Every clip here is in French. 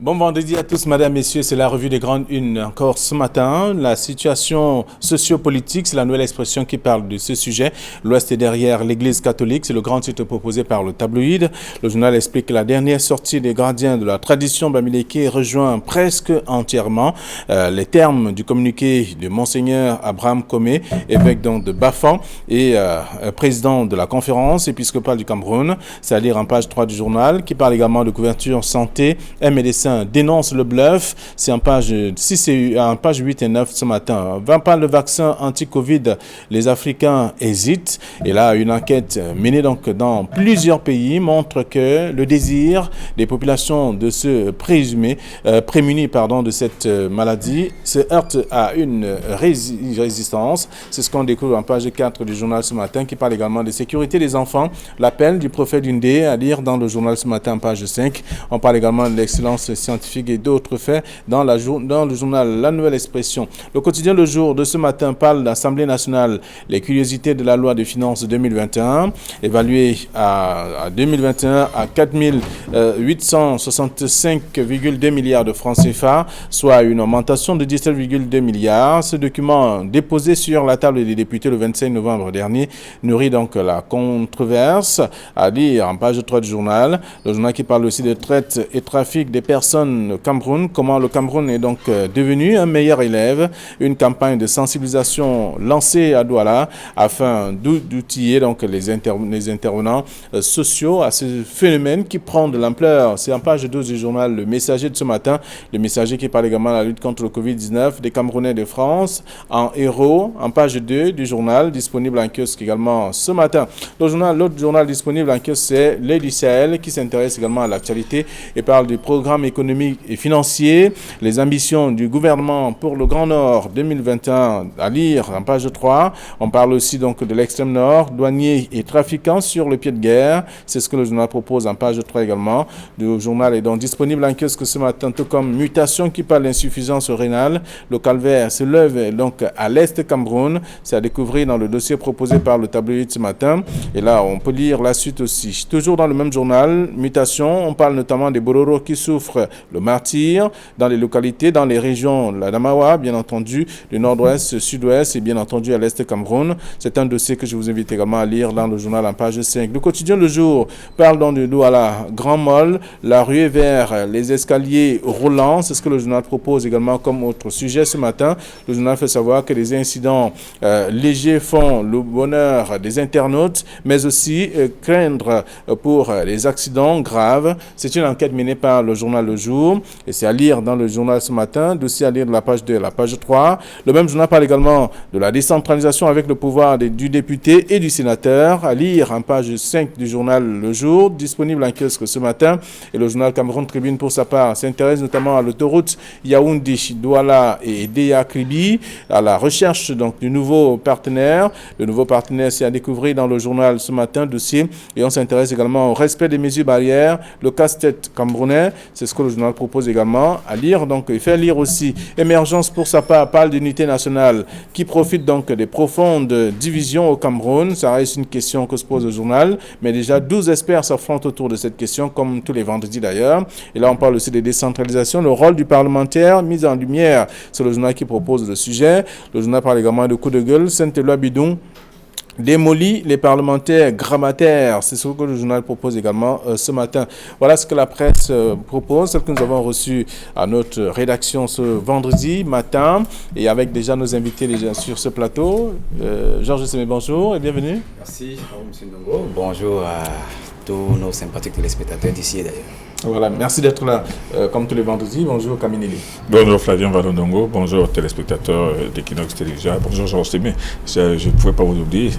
Bon vendredi à tous, mesdames, messieurs, c'est la revue des grandes unes. Encore ce matin, la situation sociopolitique, c'est la nouvelle expression qui parle de ce sujet. L'Ouest est derrière l'Église catholique, c'est le grand titre proposé par le tabloïd. Le journal explique que la dernière sortie des gardiens de la tradition bamileke rejoint presque entièrement les termes du communiqué de Monseigneur Abraham Komé, évêque donc de Bafan et président de la conférence épiscopale du Cameroun. C'est à lire en page 3 du journal, qui parle également de couverture santé. Un médecin dénonce le bluff, c'est en page 6 et en page 8 et 9 ce matin. Va pas le vaccin anti-Covid, les Africains hésitent. Et là, une enquête menée donc dans plusieurs pays montre que le désir des populations de se prémunir de cette maladie se heurte à une résistance. C'est ce qu'on découvre en page 4 du journal ce matin, qui parle également de sécurité des enfants. L'appel du prophète Indé à lire dans le journal ce matin en page 5. On parle également de l'excellence scientifique et d'autres faits dans le journal La Nouvelle Expression. Le quotidien Le Jour de ce matin parle de l'Assemblée nationale, les curiosités de la loi de finances 2021, évaluée à 2021 à 4 865,2 milliards de francs CFA, soit une augmentation de 17,2 milliards. Ce document déposé sur la table des députés le 25 novembre dernier nourrit donc la controverse. À lire en page 3 du journal. Le journal qui parle aussi de traite et trafic des personnes au Cameroun, comment le Cameroun est donc devenu un meilleur élève, une campagne de sensibilisation lancée à Douala afin d'outiller donc les intervenants sociaux à ce phénomène qui prend de l'ampleur. C'est en page 12 du journal Le Messager de ce matin, le Messager qui parle également de la lutte contre le Covid-19 des Camerounais de France en héros, en page 2 du journal, disponible en kiosque également ce matin. L'autre journal disponible en kiosque, c'est L'Œil du Sahel, qui s'intéresse également à l'actualité et parle du programme économique et financier, les ambitions du gouvernement pour le Grand Nord 2021 à lire en page 3. On parle aussi donc de l'extrême nord, douaniers et trafiquants sur le pied de guerre. C'est ce que le journal propose en page 3 également. Le journal est donc disponible en kiosque ce matin, tout comme Mutation qui parle d'insuffisance rénale. Le calvaire se lève donc à l'est Cameroun. C'est à découvrir dans le dossier proposé par le tabloïd ce matin. Et là, on peut lire la suite aussi. Toujours dans le même journal, Mutation, on parle notamment des Bororo qui souffrent le martyre dans les localités, dans les régions de la Damawa, bien entendu, du nord-ouest, sud-ouest et bien entendu à l'est Cameroun. C'est un dossier que je vous invite également à lire dans le journal en page 5. Le quotidien Le Jour parle donc de Douala, Grand Mall, la ruée vers les escaliers roulants. C'est ce que le journal propose également comme autre sujet ce matin. Le journal fait savoir que les incidents légers font le bonheur des internautes, mais aussi craindre pour les accidents graves. C'est une enquête menée par le journal Le Jour et c'est à lire dans le journal ce matin, dossier à lire de la page 2 à la page 3. Le même journal parle également de la décentralisation avec le pouvoir du député et du sénateur, à lire en page 5 du journal Le Jour, disponible en kiosque ce matin. Et le journal Cameroun Tribune pour sa part s'intéresse notamment à l'autoroute Yaoundé, Douala et Deya Kribi, à la recherche donc du nouveau partenaire. Le nouveau partenaire, c'est à découvrir dans le journal ce matin, dossier, et on s'intéresse également au respect des mesures barrières, le casse-tête camerounais. C'est ce que le journal propose également à lire, donc il fait lire aussi. Émergence pour sa part parle d'unité nationale qui profite donc des profondes divisions au Cameroun. Ça reste une question que se pose le journal, mais déjà 12 experts s'affrontent autour de cette question, comme tous les vendredis d'ailleurs. Et là on parle aussi de décentralisation, le rôle du parlementaire mis en lumière. C'est le journal qui propose le sujet. Le journal parle également de coup de gueule, Sainte-Éloi Bidon démolit les parlementaires grammataires. C'est ce que le journal propose également ce matin. Voilà ce que la presse propose, celle que nous avons reçue à notre rédaction ce vendredi matin et avec déjà nos invités déjà sur ce plateau. Georges Semé, bonjour et bienvenue. Merci, M. Ndongo. Bonjour à tous nos sympathiques téléspectateurs d'ici et d'ailleurs. Voilà, merci d'être là comme tous les vendredis. Bonjour Camille. Bonjour Flavien Valondongo, bonjour téléspectateurs d'Equinox Télévision, bonjour Georges Semé. Je ne pouvais pas vous oublier.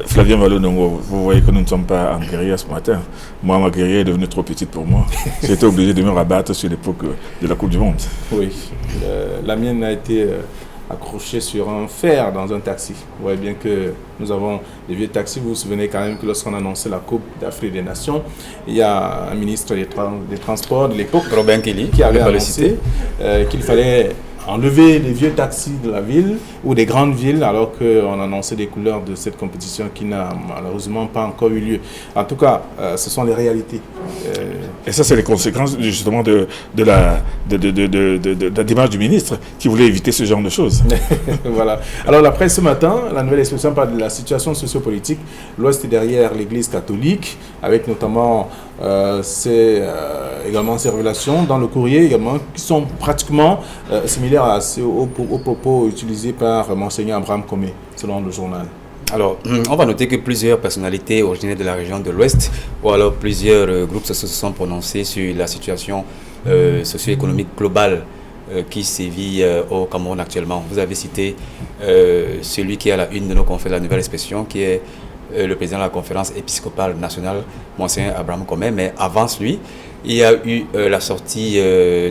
Flavien Valondongo, vous voyez que nous ne sommes pas en guérilla ce matin. Moi, ma guérilla est devenue trop petite pour moi. J'étais obligé de me rabattre sur l'époque de la Coupe du Monde. Oui, la mienne a été accroché sur un fer dans un taxi. Vous voyez bien que nous avons des vieux taxis. Vous vous souvenez quand même que lorsqu'on annonçait la Coupe d'Afrique des Nations, il y a un ministre des Transports de l'époque, Robin Kelly, qui avait annoncé qu'il fallait enlever les vieux taxis de la ville ou des grandes villes, alors qu'on annonçait des couleurs de cette compétition qui n'a malheureusement pas encore eu lieu. En tout cas, ce sont les réalités. Et ça, c'est les conséquences justement de la démarche du ministre qui voulait éviter ce genre de choses. Voilà. Alors la presse ce matin, la Nouvelle Expression parle de la situation sociopolitique. L'Ouest est derrière l'Église catholique, avec notamment également ces révélations dans le courrier également, qui sont pratiquement similaires aux propos utilisés par Monseigneur Abraham Comé, selon le journal. Alors, on va noter que plusieurs personnalités originaires de la région de l'Ouest ou alors plusieurs groupes sociaux se sont prononcés sur la situation socio-économique globale qui sévit au Cameroun actuellement. Vous avez cité celui qui est à la une de nos confrères de la Nouvelle Expression, qui est le président de la conférence épiscopale nationale, Monseigneur Abraham Comé. Mais avant lui, il y a eu la sortie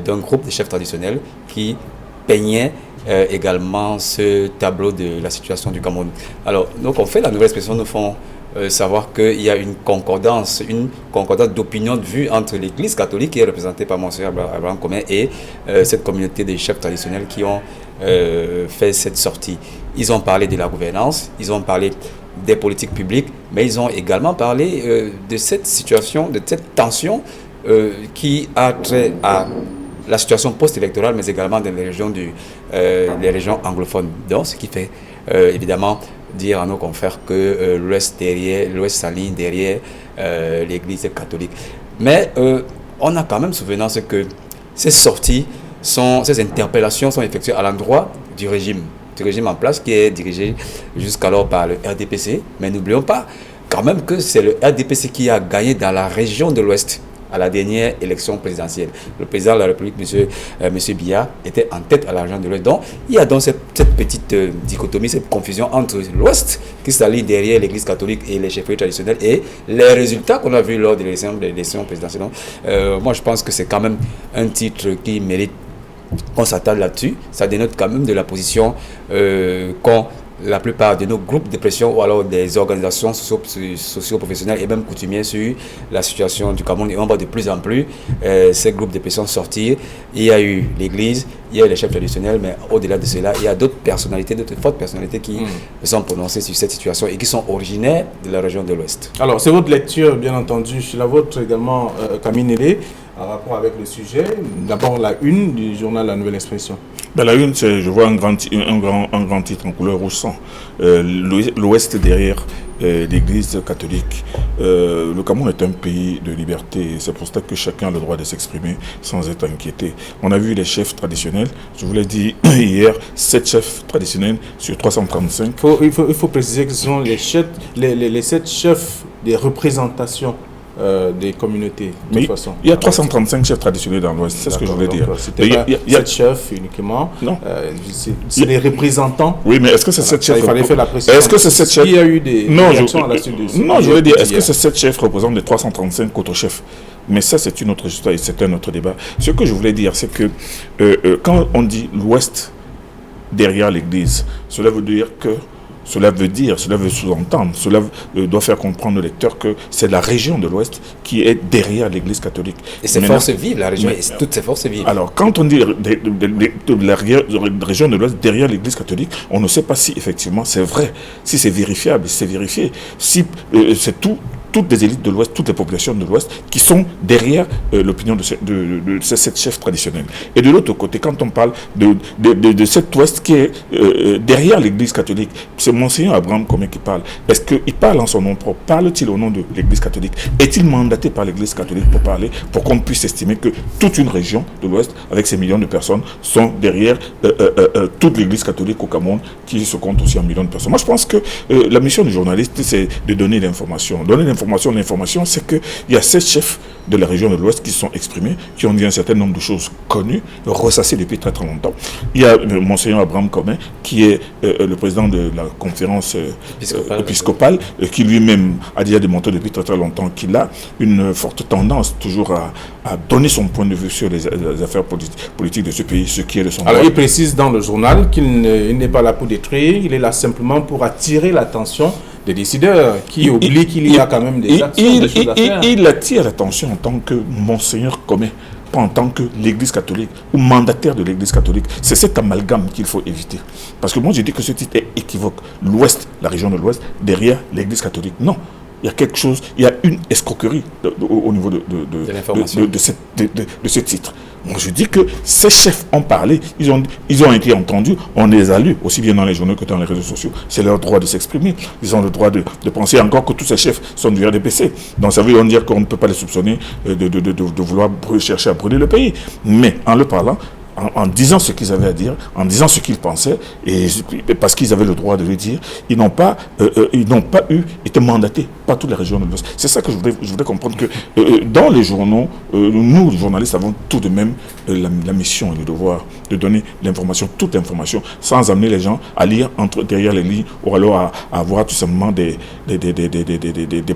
d'un groupe de chefs traditionnels qui peignait également ce tableau de la situation du Cameroun. Alors, nos confrères de la Nouvelle Expression nous font savoir qu'il y a une concordance d'opinion de vue entre l'Église catholique qui est représentée par Monseigneur Abraham Comé et cette communauté des chefs traditionnels qui ont fait cette sortie. Ils ont parlé de la gouvernance, ils ont parlé des politiques publiques, mais ils ont également parlé de cette situation, de cette tension qui a trait à la situation post-électorale, mais également dans les régions anglophones. Donc, ce qui fait évidemment dire à nos confrères que l'Ouest s'aligne derrière l'Église catholique. Mais on a quand même souvenance que ces sorties, ces interpellations sont effectuées à l'endroit du régime en place qui est dirigé jusqu'alors par le RDPC. Mais n'oublions pas quand même que c'est le RDPC qui a gagné dans la région de l'Ouest à la dernière élection présidentielle. Le président de la République, M. Biya, était en tête à la région de l'Ouest. Donc, il y a donc cette petite dichotomie, cette confusion entre l'Ouest qui s'aligne derrière l'Église catholique et les chefferies traditionnelles et les résultats qu'on a vus lors de l'élection présidentielle. Donc, moi, je pense que c'est quand même un titre qui mérite qu'on s'attarde là-dessus. Ça dénote quand même de la position qu'ont la plupart de nos groupes de pression ou alors des organisations socio-professionnelles et même coutumières sur la situation du Cameroun. Et on voit de plus en plus ces groupes de pression sortir. Il y a eu l'Église, il y a eu les chefs traditionnels, mais au-delà de cela, il y a d'autres personnalités, d'autres fortes personnalités qui se sont prononcées sur cette situation et qui sont originaires de la région de l'Ouest. Alors, c'est votre lecture, bien entendu, la vôtre également, Camille Nélé, en rapport avec le sujet. D'abord, la une du journal La Nouvelle Expression. Ben, la une, je vois un grand titre en couleur rouge sang. L'Ouest derrière l'Église catholique. Le Cameroun est un pays de liberté. C'est pour ça que chacun a le droit de s'exprimer sans être inquiété. On a vu les chefs traditionnels. Je vous l'ai dit hier, 7 chefs traditionnels sur 335. Il faut préciser que ce sont les 7 chefs des représentations des communautés. Mais il y a 335 chefs traditionnels dans l'Ouest, c'est ce que je voulais dire. C'était pas 7 chefs uniquement. Non. C'est les représentants. Oui, mais est-ce que c'est 7 chefs? Il fallait faire la précision. Est-ce que c'est 7 chefs? Il y a eu des réactions à la suite de ça. Non, je voulais dire, est-ce que ces 7 chefs représentent les 335 autres chefs? Mais ça, c'est une autre histoire et c'est un autre débat. Ce que je voulais dire, c'est que quand on dit l'Ouest derrière l'Église, cela veut sous-entendre, cela doit faire comprendre au lecteur que c'est la région de l'Ouest qui est derrière l'Église catholique. Et c'est forces vives, la région, toutes ces forces vives. Alors, quand on dit de la région de l'Ouest derrière l'Église catholique, on ne sait pas si effectivement c'est vrai, si c'est vérifiable, si c'est vérifié, si c'est toutes les élites de l'Ouest, toutes les populations de l'Ouest qui sont derrière l'opinion de ces 7 chefs traditionnels. Et de l'autre côté, quand on parle de cet Ouest qui est derrière l'Église catholique, c'est Monseigneur Abraham Comé qui parle. Est-ce qu'il parle en son nom propre? Parle-t-il au nom de l'Église catholique? Est-il mandaté par l'Église catholique pour parler, pour qu'on puisse estimer que toute une région de l'Ouest, avec ces millions de personnes, sont derrière toute l'Église catholique au Cameroun, qui se compte aussi en millions de personnes? Moi, je pense que la mission du journaliste, c'est de donner l'information. L'information, c'est qu'il y a 7 chefs de la région de l'Ouest qui se sont exprimés, qui ont dit un certain nombre de choses connues, ressassées depuis très très longtemps. Il y a Monseigneur Abraham Comé, qui est le président de la conférence épiscopale, qui lui-même a déjà démontré depuis très très longtemps qu'il a une forte tendance toujours à donner son point de vue sur les affaires politiques de ce pays, ce qui est de son droit. Alors il précise dans le journal qu'il n'est pas là pour détruire, il est là simplement pour attirer l'attention des décideurs qui oublient qu'il y a quand même des actions, des choses à faire. Il attire l'attention en tant que Monseigneur Comé, pas en tant que l'Église catholique ou mandataire de l'Église catholique. C'est cet amalgame qu'il faut éviter. Parce que moi, je dis que ce titre est équivoque. L'Ouest, la région de l'Ouest, derrière l'Église catholique. Non. Il y a quelque chose, il y a une escroquerie au niveau de ce titre. Moi, je dis que ces chefs ont parlé, ils ont été entendus, on les a lus, aussi bien dans les journaux que dans les réseaux sociaux. C'est leur droit de s'exprimer. Ils ont le droit de penser, encore que tous ces chefs sont du RDPC. Donc ça veut dire qu'on ne peut pas les soupçonner de vouloir chercher à brûler le pays. Mais en le parlant, en disant ce qu'ils avaient à dire, en disant ce qu'ils pensaient, et parce qu'ils avaient le droit de le dire, ils n'ont pas été mandatés par toutes les régions de l'Ouest. C'est ça que je voudrais comprendre, que dans les journaux, nous, les journalistes, avons tout de même la mission et le devoir de donner l'information, toute l'information, sans amener les gens à lire derrière les lignes, ou alors à avoir tout simplement des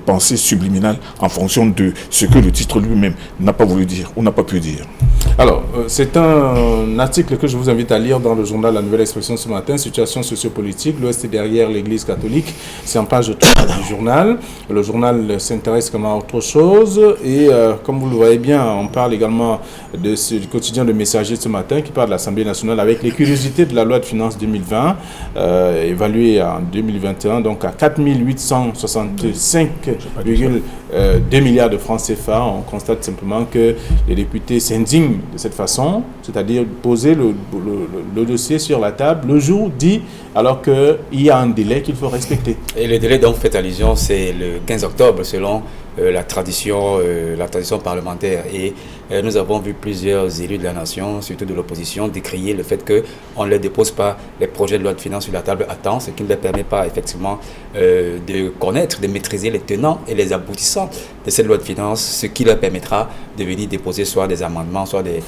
pensées subliminales en fonction de ce que le titre lui-même n'a pas voulu dire ou n'a pas pu dire. Alors, c'est un article que je vous invite à lire dans le journal La Nouvelle Expression ce matin, situation sociopolitique, l'Ouest est derrière l'Église catholique. C'est en page 3 du journal. Le journal s'intéresse comme à autre chose et comme vous le voyez bien, on parle également du quotidien de Messager ce matin qui parle de l'Assemblée nationale avec les curiosités de la loi de finances 2020, évaluée en 2021 donc à 4 865,2 milliards de francs CFA. On constate simplement que les députés s'indignent de cette façon, c'est-à-dire poser le dossier sur la table le jour dit, alors qu'il y a un délai qu'il faut respecter. Et le délai dont vous faites allusion, c'est le 15 octobre selon la tradition parlementaire. Et nous avons vu plusieurs élus de la nation, surtout de l'opposition, décrier le fait qu'on ne leur dépose pas les projets de loi de finances sur la table à temps, ce qui ne leur permet pas effectivement de connaître, de maîtriser les tenants et les aboutissants de cette loi de finances, ce qui leur permettra de venir déposer soit des amendements, soit des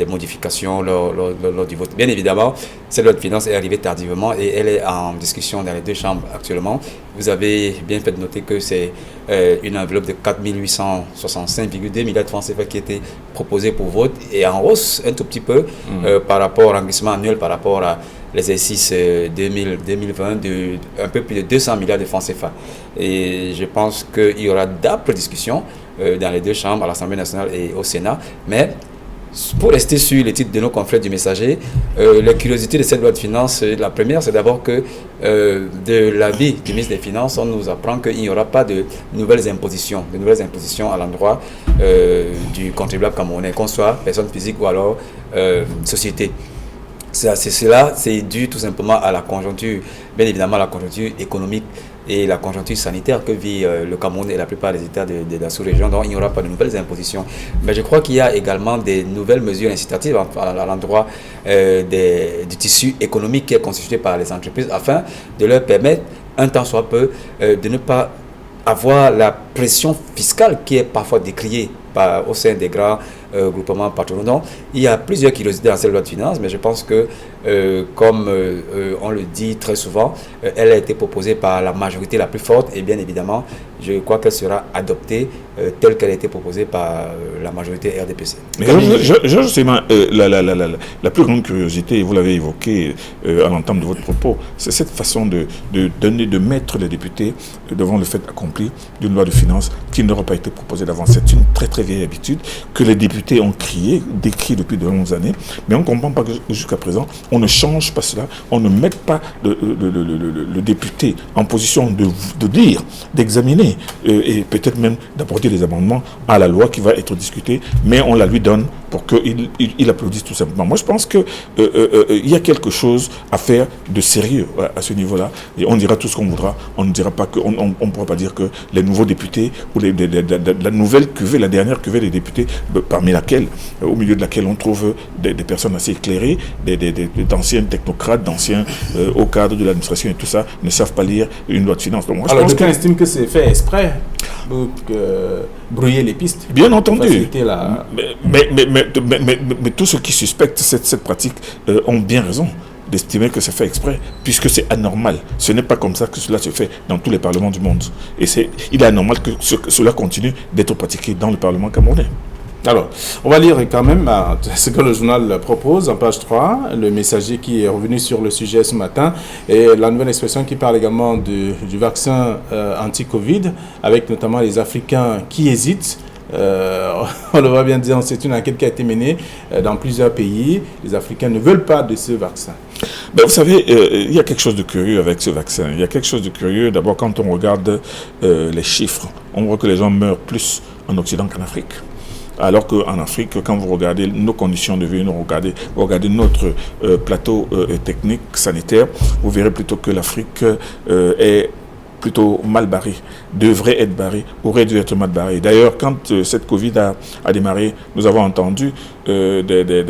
modifications lors du vote. Bien évidemment, cette loi de finances est arrivée tardivement et elle est en discussion dans les deux chambres actuellement. Vous avez bien fait de noter que c'est une enveloppe de 4 865,2 milliards de francs CFA qui a été proposée pour vote et en hausse un tout petit peu par rapport à l'encaissement annuel, par rapport à l'exercice 2020 de un peu plus de 200 milliards de francs CFA. Et je pense qu'il y aura d'âpres discussions dans les deux chambres, à l'Assemblée nationale et au Sénat. Mais pour rester sur les titres de nos confrères du Messager, la curiosité de cette loi de finances, la première, c'est d'abord que de l'avis du ministre des Finances, on nous apprend qu'il n'y aura pas de nouvelles impositions à l'endroit du contribuable camerounais, qu'on soit personne physique ou alors société. C'est dû tout simplement à la conjoncture, bien évidemment à la conjoncture économique et la conjoncture sanitaire que vit le Cameroun et la plupart des États de la sous-région. Donc il n'y aura pas de nouvelles impositions. Mais je crois qu'il y a également des nouvelles mesures incitatives à l'endroit du tissu économique qui est constitué par les entreprises afin de leur permettre, un temps soit peu, de ne pas avoir la pression fiscale qui est parfois décriée au sein des grands groupements patronaux. Donc, il y a plusieurs curiosités dans cette loi de finances, mais je pense que, comme on le dit très souvent, elle a été proposée par la majorité la plus forte et bien évidemment, je crois qu'elle sera adoptée telle qu'elle a été proposée par la majorité RDPC. Mais la plus grande curiosité, et vous l'avez évoqué à l'entame de votre propos, c'est cette façon de mettre les députés devant le fait accompli d'une loi de finances qui n'aura pas été proposée d'avance. C'est une très très vieille habitude que les députés ont décrit depuis de longues années, mais on ne comprend pas que jusqu'à présent, on ne change pas cela, on ne met pas le député en position de dire, d'examiner et peut-être même d'apporter des amendements à la loi qui va être discutée, mais on la lui donne pour qu'il applaudisse tout simplement. Moi, je pense qu'il y a quelque chose à faire de sérieux à ce niveau-là. Et on dira tout ce qu'on voudra. On ne dira pas on pourra pas dire que les nouveaux députés ou la nouvelle cuvée, la dernière cuvée des députés, parmi laquelle, au milieu de laquelle on trouve des personnes assez éclairées, d'anciens technocrates, d'anciens hauts cadres de l'administration et tout ça, ne savent pas lire une loi de finances. Donc moi, alors, quelqu'un estime que c'est fait exprès pour brouiller les pistes. Bien entendu. Mais tous ceux qui suspectent cette pratique ont bien raison d'estimer que c'est fait exprès, puisque c'est anormal. Ce n'est pas comme ça que cela se fait dans tous les parlements du monde. Et il est anormal que cela continue d'être pratiqué dans le Parlement camerounais. Alors, on va lire quand même ce que le journal propose en page 3, le Messager qui est revenu sur le sujet ce matin, et la Nouvelle Expression qui parle également du vaccin anti-Covid, avec notamment les Africains qui hésitent. on le voit bien dire, c'est une enquête qui a été menée dans plusieurs pays. Les Africains ne veulent pas de ce vaccin. Ben, vous savez, il y a quelque chose de curieux avec ce vaccin. Il y a quelque chose de curieux. D'abord, quand on regarde les chiffres, on voit que les gens meurent plus en Occident qu'en Afrique. Alors qu'en Afrique, quand vous regardez nos conditions de vie, vous regardez notre plateau technique, sanitaire, vous verrez plutôt que l'Afrique est plutôt mal barré, devrait être barré, aurait dû être mal barré. D'ailleurs, quand cette Covid a démarré, nous avons entendu des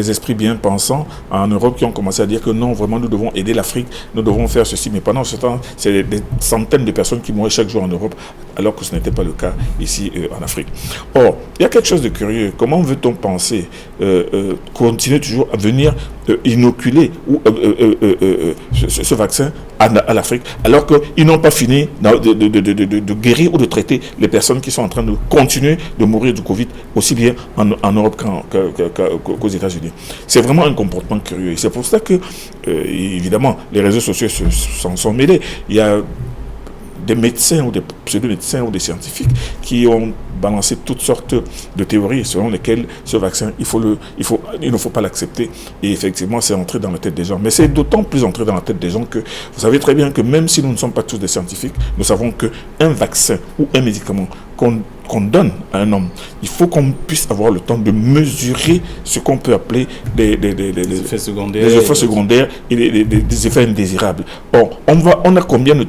esprits bien pensants en Europe qui ont commencé à dire que non, vraiment, nous devons aider l'Afrique, nous devons faire ceci. Mais pendant ce temps, c'est des centaines de personnes qui mouraient chaque jour en Europe, alors que ce n'était pas le cas ici en Afrique. Or, il y a quelque chose de curieux. Comment veut-on penser continuer toujours à venir inoculer ce vaccin à l'Afrique, alors qu'ils n'ont pas fini de guérir ou de traiter les personnes qui sont en train de continuer de mourir du Covid, aussi bien en Europe qu'aux États-Unis. C'est vraiment un comportement curieux. Et c'est pour ça que, évidemment, les réseaux sociaux s'en sont mêlés. Il y a des médecins ou des pseudo-médecins ou des scientifiques qui ont balancé toutes sortes de théories selon lesquelles ce vaccin, il ne faut pas l'accepter. Et effectivement, c'est entré dans la tête des gens. Mais c'est d'autant plus entré dans la tête des gens que vous savez très bien que même si nous ne sommes pas tous des scientifiques, nous savons qu'un vaccin ou un médicament qu'on donne à un homme, il faut qu'on puisse avoir le temps de mesurer ce qu'on peut appeler des effets secondaires et des effets indésirables. Or, on a eu combien de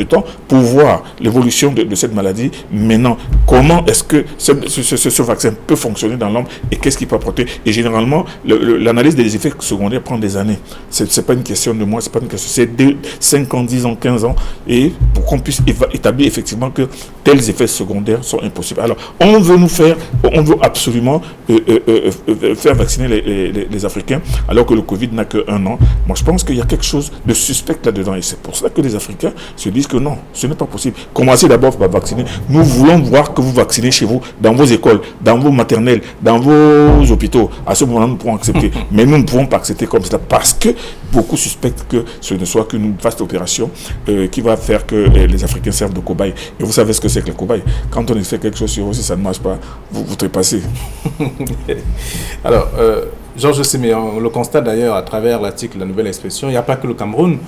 temps pour voir l'évolution de cette maladie? Maintenant, comment est-ce que ce vaccin peut fonctionner dans l'homme et qu'est-ce qu'il peut apporter? Et généralement, l'analyse des effets secondaires prend des années. C'est pas une question de mois, c'est pas une question, c'est 5 ans, 10 ans, 15 ans, et pour qu'on puisse établir effectivement que tels effets secondaires sont impossibles. Alors, on veut absolument faire vacciner les Africains, alors que le Covid n'a que 1 an. Moi, je pense qu'il y a quelque chose de suspect là-dedans, et c'est pour ça que les Africains se disent que non, ce n'est pas possible. Commencez d'abord par vacciner. Nous voulons voir que vous vaccinez chez vous, dans vos écoles, dans vos maternelles, dans vos hôpitaux. À ce moment-là, nous pourrons accepter. Mais nous ne pouvons pas accepter comme ça, parce que beaucoup suspectent que ce ne soit qu'une vaste opération qui va faire que les Africains servent de cobayes. Et vous savez ce que c'est que les cobayes. Quand on fait quelque chose sur vous, si ça ne marche pas, vous trépassez. Alors, Georges Sémé, on le constate d'ailleurs à travers l'article La Nouvelle Expression, il n'y a pas que le Cameroun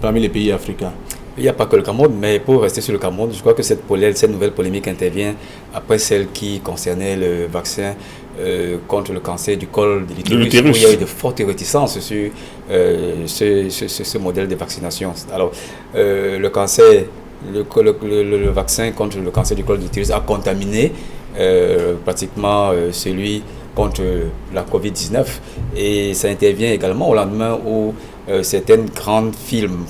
parmi les pays africains. Il n'y a pas que le Cameroun, mais pour rester sur le Cameroun, je crois que cette nouvelle polémique intervient après celle qui concernait le vaccin contre le cancer du col de l'utérus, où il y a eu de fortes réticences sur ce modèle de vaccination. Alors, le vaccin contre le cancer du col de l'utérus a contaminé pratiquement celui contre la Covid-19, et ça intervient également au lendemain où certaines grandes firmes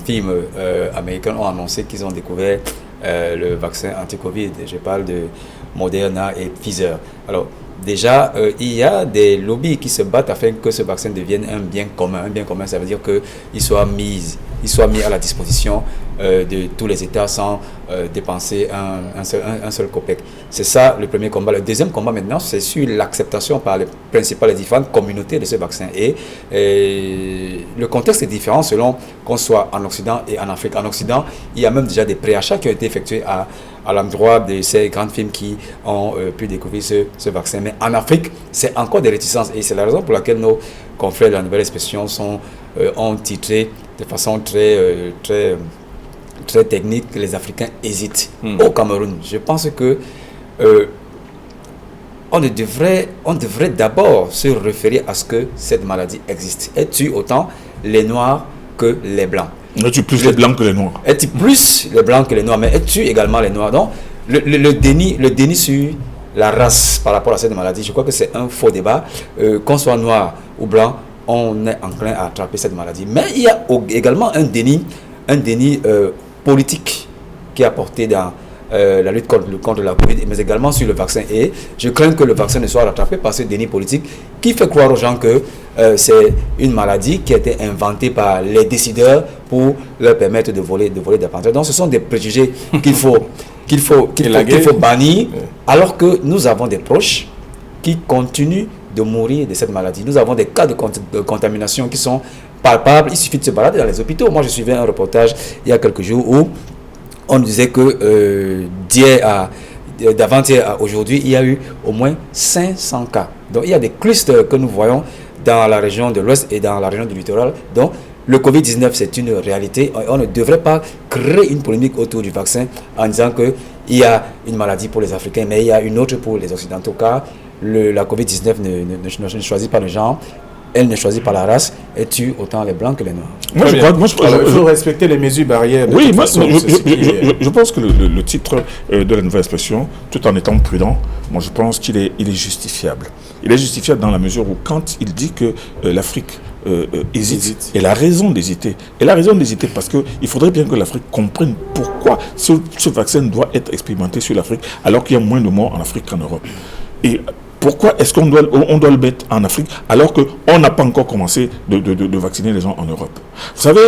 américaines ont annoncé qu'ils ont découvert le vaccin anti-Covid. Je parle de Moderna et Pfizer. Alors déjà, il y a des lobbies qui se battent afin que ce vaccin devienne un bien commun. Un bien commun, ça veut dire qu'il soit mis à la disposition de tous les États sans dépenser un seul copec. C'est ça le premier combat. Le deuxième combat maintenant, c'est sur l'acceptation par les principales et différentes communautés de ce vaccin. Et le contexte est différent selon qu'on soit en Occident et en Afrique. En Occident, il y a même déjà des préachats qui ont été effectués à l'endroit de ces grandes firmes qui ont pu découvrir ce vaccin. Mais en Afrique, c'est encore des réticences. Et c'est la raison pour laquelle nos confrères de La Nouvelle Expression ont titré de façon très technique que les Africains hésitent au Cameroun. Je pense que on devrait d'abord se référer à ce que cette maladie existe. Elle tue autant les Noirs que les Blancs. Elle tue plus les Blancs que les Noirs. Elle tue plus les Blancs que les Noirs, mais elle tue également les Noirs. Donc, le déni sur la race par rapport à cette maladie, je crois que c'est un faux débat. Qu'on soit noir ou blanc, on est enclin à attraper cette maladie. Mais il y a également un déni politique qui est apporté dans la lutte contre la Covid, mais également sur le vaccin. Et je crains que le vaccin ne soit rattrapé par ce déni politique qui fait croire aux gens que c'est une maladie qui a été inventée par les décideurs pour leur permettre de voler davantage. Donc ce sont des préjugés qu'il faut bannir, alors que nous avons des proches qui continuent de mourir de cette maladie. Nous avons des cas de contamination qui sont palpables. Il suffit de se balader dans les hôpitaux. Moi, je suivais un reportage il y a quelques jours où on disait que d'hier à d'avant-hier à aujourd'hui, il y a eu au moins 500 cas. Donc il y a des clusters que nous voyons dans la région de l'Ouest et dans la région du littoral. Donc le Covid-19, c'est une réalité. On ne devrait pas créer une polémique autour du vaccin en disant qu'il y a une maladie pour les Africains, mais il y a une autre pour les Occidentaux, car la Covid-19 ne choisit pas le genre, elle ne choisit pas la race, elle tue autant les Blancs que les Noirs. Il faut respecter les mesures barrières. Oui, je pense que le titre de la nouvelle expression, tout en étant prudent, moi je pense qu'il est justifiable. Il est justifiable dans la mesure où quand il dit que l'Afrique hésite. Elle a raison d'hésiter. Elle a raison d'hésiter parce qu'il faudrait bien que l'Afrique comprenne pourquoi ce vaccin doit être expérimenté sur l'Afrique alors qu'il y a moins de morts en Afrique qu'en Europe. Et pourquoi est-ce qu'on doit le mettre en Afrique alors qu'on n'a pas encore commencé de vacciner les gens en Europe? Vous savez,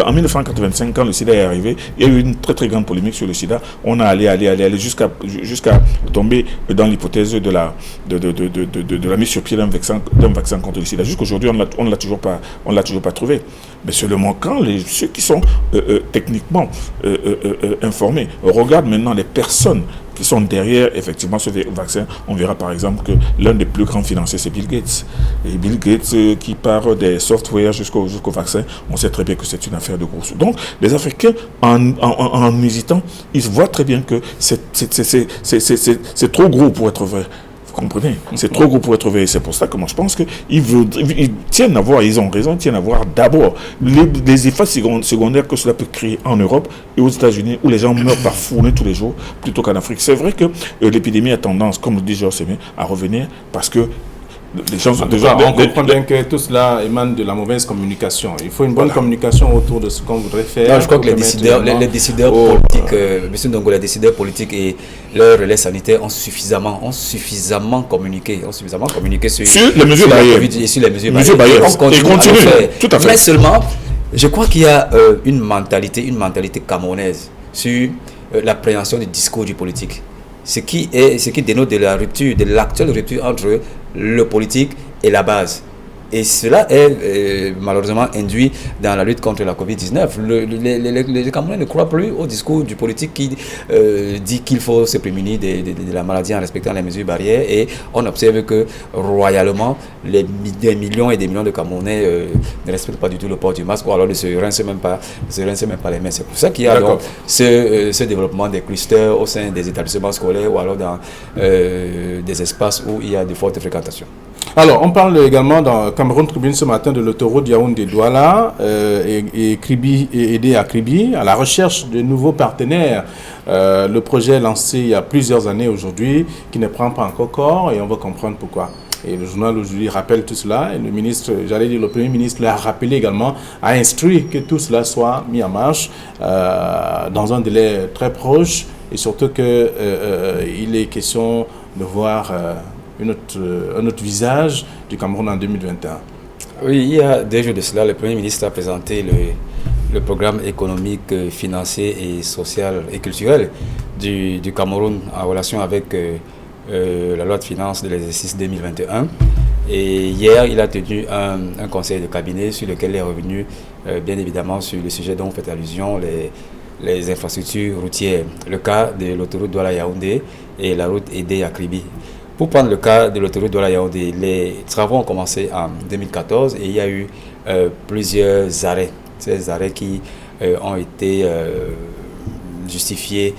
en 1985, quand le sida est arrivé, il y a eu une très très grande polémique sur le sida. On a allé jusqu'à tomber dans l'hypothèse de la mise sur pied d'un vaccin contre le sida. Jusqu'aujourd'hui, on ne l'a toujours pas trouvé. Mais seulement quand ceux qui sont techniquement informés regardent maintenant les personnes qui sont derrière effectivement ce vaccin, on verra par exemple que l'un des plus grands financiers c'est Bill Gates. Et Bill Gates qui part des softwares jusqu'au vaccin, on sait très bien que c'est une affaire de gros sous. Donc les Africains, en hésitant, ils voient très bien que c'est trop gros pour être vrai. Vous comprenez? C'est trop gros pour être vrai. C'est pour ça que moi je pense qu'ils tiennent à voir, ils ont raison, ils tiennent à voir d'abord les effets secondaires que cela peut créer en Europe et aux États-Unis où les gens meurent par fournées tous les jours plutôt qu'en Afrique. C'est vrai que l'épidémie a tendance, comme le dit Georges Sémé, à revenir parce que les gens on comprend bien que tout cela émane de la mauvaise communication. Il faut une bonne communication autour de ce qu'on voudrait faire. Non, je crois que les décideurs politiques, M. Ndongo, les décideurs politiques et leurs relais sanitaires ont suffisamment communiqué sur les mesures barrières. Et sur les mesures barrières. On continue à le faire. Tout à fait. Mais seulement, je crois qu'il y a une mentalité camerounaise sur l'appréhension du discours du politique. Ce qui dénote de l'actuelle rupture entre le politique et la base. Et cela est malheureusement induit dans la lutte contre la Covid-19. Les Camerounais ne croient plus au discours du politique qui dit qu'il faut se prémunir de la maladie en respectant les mesures barrières. Et on observe que royalement, des millions et des millions de Camerounais ne respectent pas du tout le port du masque ou alors ne se rincent même pas les mains. C'est pour ça qu'il y a donc ce développement des clusters au sein des établissements scolaires ou alors dans des espaces où il y a de fortes fréquentations. Alors, on parle également dans Cameroun Tribune ce matin de l'autoroute Yaoundé-Douala et aidé à Kribi à la recherche de nouveaux partenaires. Le projet lancé il y a plusieurs années aujourd'hui qui ne prend pas encore corps et on va comprendre pourquoi. Et le journal aujourd'hui rappelle tout cela et le Premier ministre l'a rappelé également, a instruit que tout cela soit mis en marche dans un délai très proche et surtout qu'il est question de voir un autre visage du Cameroun en 2021. Oui, il y a 2 jours de cela, le Premier ministre a présenté le programme économique, financier et social et culturel du Cameroun en relation avec la loi de finances de l'exercice 2021. Et hier, il a tenu un conseil de cabinet sur lequel il est revenu bien évidemment sur le sujet dont vous faites allusion, les infrastructures routières, le cas de l'autoroute Douala-Yaoundé et la route aidée à Kribi. Pour prendre le cas de l'autoroute Douala-Yaoundé, les travaux ont commencé en 2014 et il y a eu plusieurs arrêts. Ces arrêts qui ont été justifiés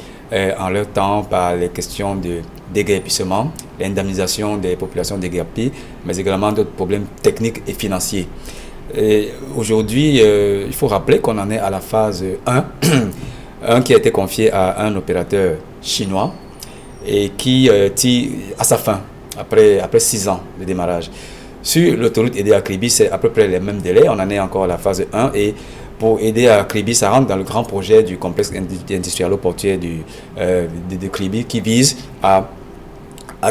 en leur temps par les questions de déguerpissement, l'indemnisation des populations déguerpies, mais également d'autres problèmes techniques et financiers. Aujourd'hui, il faut rappeler qu'on en est à la phase 1 qui a été confiée à un opérateur chinois et qui tire à sa fin, après 6 ans de démarrage. Sur l'autoroute aidée à Kribi, c'est à peu près les mêmes délais. On en est encore à la phase 1 et pour aider à Kribi, ça rentre dans le grand projet du complexe industriel-portuaire de Kribi qui vise à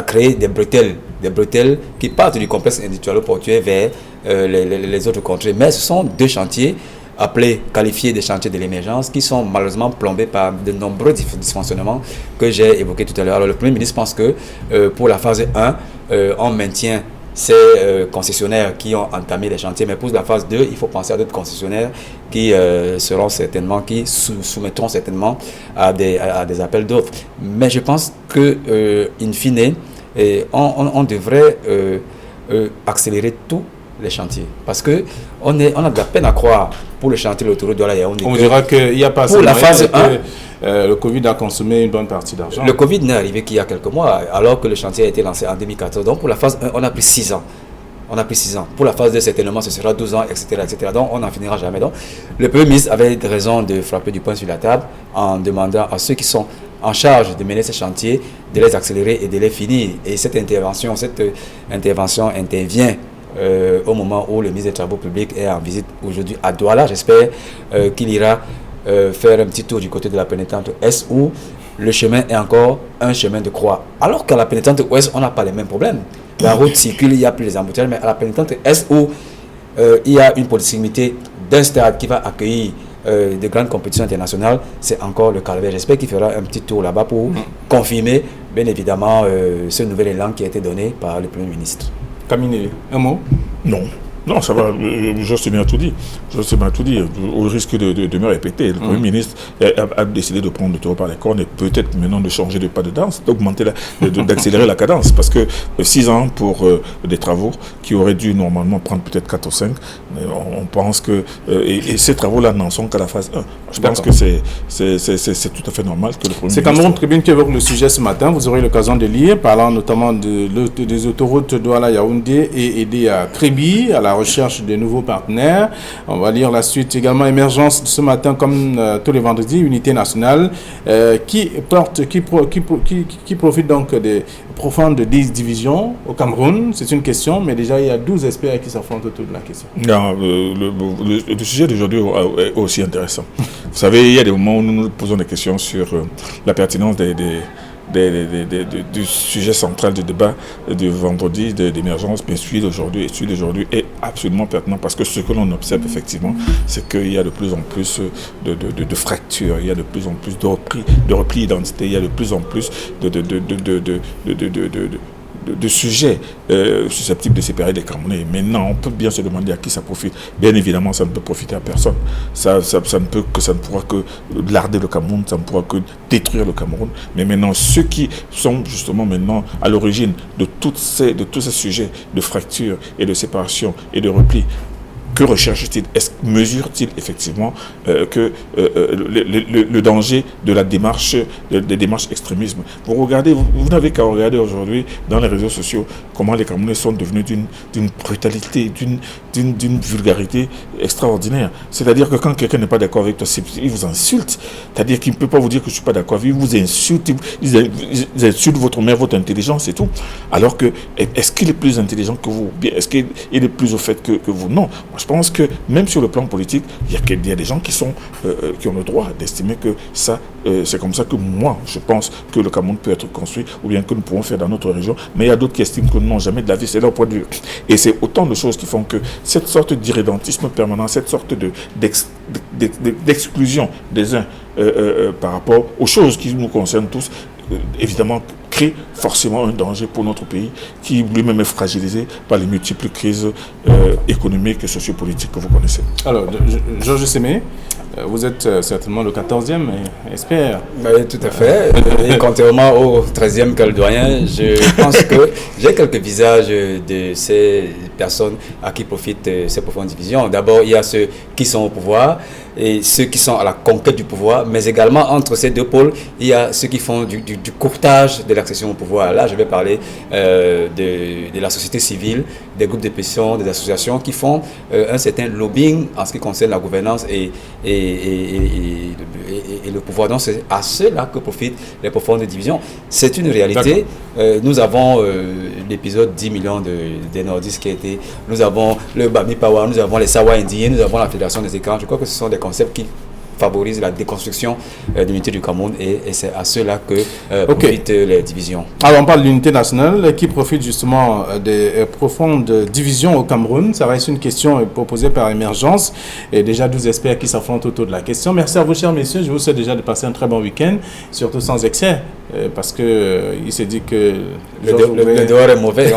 créer des bretelles qui partent du complexe industriel-portuaire vers les autres contrées. Mais ce sont 2 chantiers qualifiés des chantiers de l'émergence qui sont malheureusement plombés par de nombreux dysfonctionnements que j'ai évoqués tout à l'heure. Alors le Premier ministre pense que pour la phase 1, on maintient ces concessionnaires qui ont entamé les chantiers. Mais pour la phase 2, il faut penser à d'autres concessionnaires qui soumettront certainement à des appels d'offres. Mais je pense que, in fine, on devrait accélérer tous les chantiers. Parce que on a de la peine à croire pour le chantier de l'autoroute Douala-Yaoundé. On dira qu'il n'y a pas pour la phase 1. Le Covid a consommé une bonne partie d'argent. Le Covid n'est arrivé qu'il y a quelques mois, alors que le chantier a été lancé en 2014. Donc pour la phase 1, on a pris 6 ans. Pour la phase 2, certainement, ce sera 12 ans, etc., etc. Donc on n'en finira jamais. Donc le Premier ministre avait raison de frapper du poing sur la table en demandant à ceux qui sont en charge de mener ces chantiers de les accélérer et de les finir. Et cette intervention intervient au moment où le ministre des Travaux publics est en visite aujourd'hui à Douala. J'espère qu'il ira faire un petit tour du côté de la pénétrante Est où le chemin est encore un chemin de croix. Alors qu'à la pénétrante Ouest, on n'a pas les mêmes problèmes. La route circule, il n'y a plus les embouteillages, mais à la pénétrante Est où il y a une proximité d'un stade qui va accueillir de grandes compétitions internationales, c'est encore le calvaire. J'espère qu'il fera un petit tour là-bas pour confirmer, bien évidemment, ce nouvel élan qui a été donné par le Premier ministre. Camille, un mot? Non, ça va, je sais bien tout dit. Au risque de me répéter, le Premier ministre a décidé de prendre le taureau par les cornes et peut-être maintenant de changer de pas de danse, d'accélérer la cadence. Parce que 6 ans pour des travaux qui auraient dû normalement prendre peut-être 4 ou 5, on pense que... Et ces travaux-là n'en sont qu'à la phase 1. Je pense que c'est tout à fait normal que le Premier ministre... C'est Cameroun Tribune qui évoque le sujet ce matin. Vous aurez l'occasion de lire, parlant notamment des autoroutes Douala-Yaoundé et aider à Kribi, à la recherche de nouveaux partenaires. On va lire la suite également. Émergence de ce matin, comme tous les vendredis, unité nationale qui profite donc des profondes divisions au Cameroun. C'est une question, mais déjà il y a 12 experts qui s'affrontent autour de la question. Non, le sujet d'aujourd'hui est aussi intéressant. Vous savez, il y a des moments où nous nous posons des questions sur la pertinence du sujet central du débat du vendredi d'émergence, mais celui d'aujourd'hui est absolument pertinent parce que ce que l'on observe effectivement, c'est qu'il y a de plus en plus de fractures, il y a de plus en plus de repli d'identité, il y a de plus en plus de sujets susceptibles de séparer les Camerounais. Maintenant, on peut bien se demander à qui ça profite. Bien évidemment, ça ne peut profiter à personne. Ça ne pourra que larder le Cameroun, ça ne pourra que détruire le Cameroun. Mais maintenant, ceux qui sont justement maintenant à l'origine de tous ces sujets de fracture et de séparation et de repli, que recherche-t-il? Mesure-t-il effectivement que le danger de la démarche, des démarches extrémisme? Vous n'avez qu'à regarder aujourd'hui dans les réseaux sociaux comment les Camerounais sont devenus d'une brutalité, d'une vulgarité extraordinaire. C'est-à-dire que quand quelqu'un n'est pas d'accord avec toi, il vous insulte. C'est-à-dire qu'il ne peut pas vous dire que je ne suis pas d'accord avec vous, il vous insulte, ils insultent votre mère, votre intelligence et tout. Alors que, est-ce qu'il est plus intelligent que vous? Est-ce qu'il est plus au fait que vous? Non. Moi, je pense que même sur le plan politique, il y a des gens qui ont le droit d'estimer que ça, c'est comme ça que moi, je pense que le Cameroun peut être construit ou bien que nous pouvons faire dans notre région. Mais il y a d'autres qui estiment que non, jamais de la vie, c'est leur point de vue. Et c'est autant de choses qui font que cette sorte d'irrédentisme permanent, cette sorte d'exclusion des uns par rapport aux choses qui nous concernent tous, évidemment, crée forcément un danger pour notre pays qui lui-même est fragilisé par les multiples crises économiques et sociopolitiques que vous connaissez. Alors, Georges Sémé, vous êtes certainement le 14e expert. Oui, tout à fait. Et contrairement au 13e quel doyen, je pense que j'ai quelques visages de ces personnes à qui profitent ces profondes divisions. D'abord, il y a ceux qui sont au pouvoir et ceux qui sont à la conquête du pouvoir, mais également entre ces deux pôles, il y a ceux qui font du courtage de l'accession au pouvoir. Là, je vais parler de la société civile, des groupes de pression, des associations qui font un certain lobbying en ce qui concerne la gouvernance et le pouvoir. Donc, c'est à ceux-là que profitent les profondes divisions. C'est une réalité. Nous avons l'épisode 10 millions des nordistes qui a été... Nous avons le Bami Power, nous avons les Sawa Indiens, nous avons la Fédération des écrans. Je crois que ce sont des concepts qui favorise la déconstruction de l'unité du Cameroun et c'est à cela que profitent les divisions. Alors on parle de l'unité nationale qui profite justement des profondes divisions au Cameroun. Ça reste une question proposée par Émergence et déjà 12 experts qui s'affrontent autour de la question. Merci à vous chers messieurs, je vous souhaite déjà de passer un très bon week-end, surtout sans excès, parce que il s'est dit que le dehors est mauvais.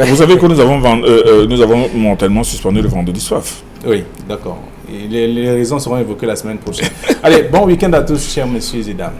Vous savez que nous avons mentalement suspendu le vendredi soif. Oui, d'accord. Les raisons seront évoquées la semaine prochaine. Allez, bon week-end à tous, chers messieurs et dames.